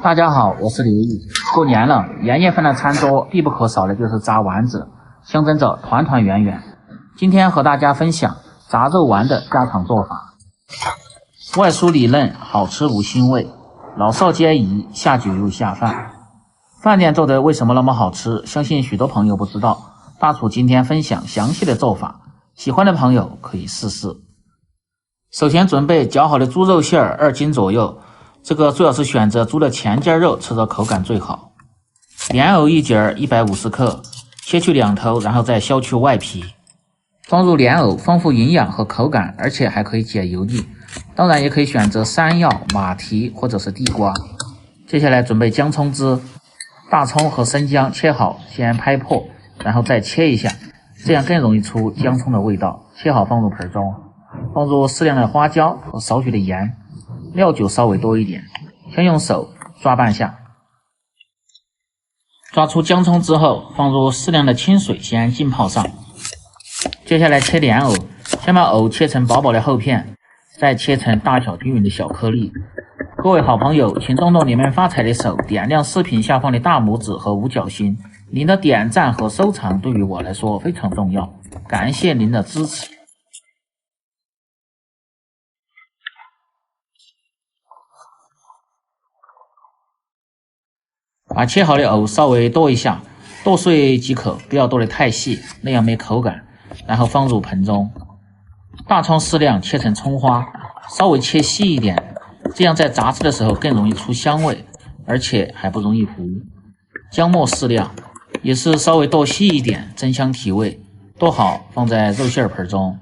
大家好，我是刘毅。过年了，年夜饭的餐桌必不可少的就是炸丸子，象征着团团圆圆。今天和大家分享炸肉丸的家常做法。外酥里嫩，好吃无腥味，老少皆宜，下酒又下饭。饭店做的为什么那么好吃？相信许多朋友不知道。大厨今天分享详细的做法，喜欢的朋友可以试试。首先准备绞好的猪肉馅2斤左右，这个最好是选择猪的前筋肉，吃着口感最好。莲藕1节150克，切去2头，然后再削去外皮。放入莲藕，丰富营养和口感，而且还可以解油腻。当然也可以选择山药、马蹄或者是地瓜。接下来准备姜葱汁，大葱和生姜切好，先拍破，然后再切一下，这样更容易出姜葱的味道。切好放入盆中，放入适量的花椒和少许的盐，料酒稍微多一点，先用手抓拌下。抓出姜葱之后，放入适量的清水，先浸泡上。接下来切莲藕，先把藕切成薄薄的厚片，再切成大小均匀的小颗粒。各位好朋友，请动动你们发财的手，点亮视频下方的大拇指和五角星。您的点赞和收藏对于我来说非常重要，感谢您的支持。把切好的藕稍微剁一下，剁碎即可，不要剁得太细，那样没口感。然后放入盆中。大葱适量切成葱花，稍微切细一点，这样在炸制的时候更容易出香味，而且还不容易糊。姜末适量，也是稍微剁细一点，增香提味。剁好放在肉馅盆中。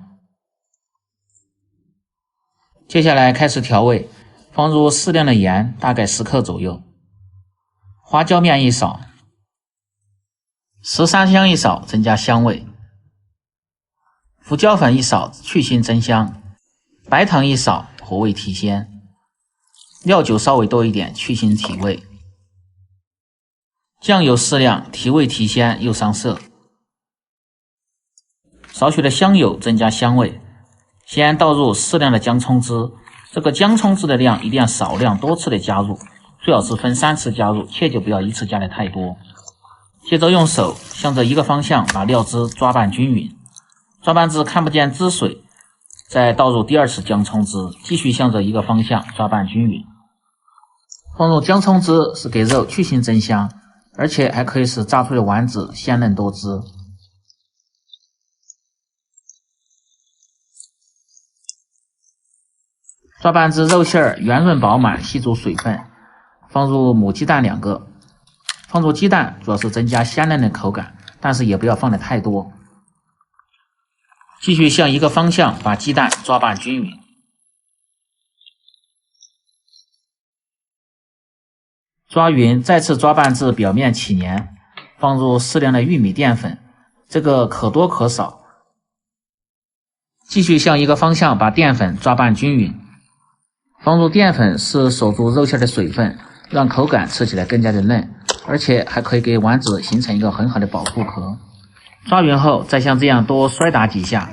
接下来开始调味，放入适量的盐，大概10克左右。花椒面1勺，十三香1勺，增加香味。胡椒粉1勺，去腥增香。白糖1勺，活味提鲜。料酒稍微多一点，去腥提味。酱油适量，提味提鲜又上色。少许的香油增加香味。先倒入适量的姜葱汁，这个姜葱汁的量一定要少量多次的加入，最好是分3次加入，切就不要一次加的太多。接着用手向着一个方向把料汁抓拌均匀，抓拌至看不见汁水，再倒入第2次姜葱汁，继续向着一个方向抓拌均匀。放入姜葱汁是给肉去腥增香，而且还可以使炸出的丸子鲜嫩多汁。抓拌至肉馅圆润饱满，吸足水分，放入母鸡蛋2个。放入鸡蛋主要是增加鲜嫩的口感，但是也不要放的太多。继续向一个方向把鸡蛋抓拌均匀。抓匀，再次抓拌至表面起黏，放入适量的玉米淀粉，这个可多可少。继续向一个方向把淀粉抓拌均匀。放入淀粉是锁住肉馅的水分，让口感吃起来更加的嫩，而且还可以给丸子形成一个很好的保护壳。抓匀后再像这样多摔打几下，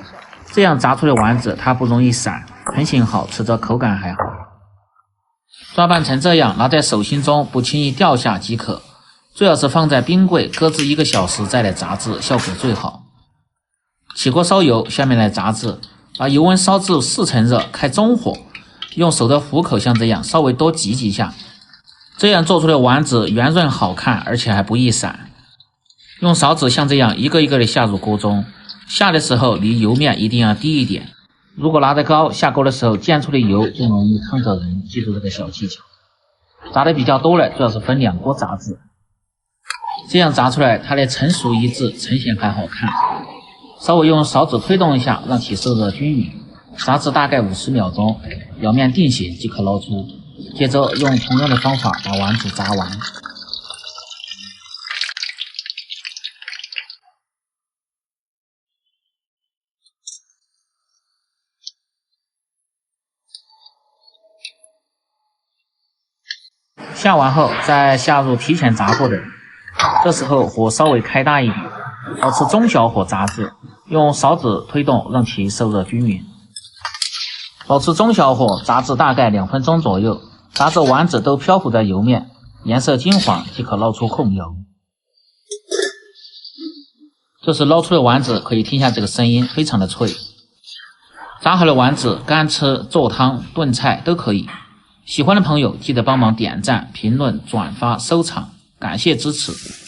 这样炸出的丸子它不容易散，很行好，吃着口感还好。抓拌成这样，拿在手心中不轻易掉下即可，最好是放在冰柜搁置1个小时再来炸制，效果最好。起锅烧油，下面来炸制，把油温烧至4成热，开中火，用手的虎口像这样稍微多挤几下，这样做出的丸子圆润好看，而且还不易散。用勺子像这样一个一个的下入锅中，下的时候离油面一定要低一点，如果拿得高，下锅的时候溅出的油就容易烫着人，记住这个小技巧。炸的比较多了，最好是分2锅炸制，这样炸出来它的成熟一致，呈现还好看。稍微用勺子推动一下，让其受热均匀，炸至大概50秒钟，表面定型即可捞出。接着用同样的方法把丸子炸完。下完后再下入提前炸过的，这时候火稍微开大一点，保持中小火炸制，用勺子推动让其受热均匀。保持中小火炸至大概2分钟左右，炸至丸子都漂浮在油面，颜色金黄即可捞出控油。这是捞出的丸子，可以听一下这个声音，非常的脆。炸好的丸子干吃、做汤、炖菜都可以。喜欢的朋友记得帮忙点赞、评论、转发、收藏，感谢支持。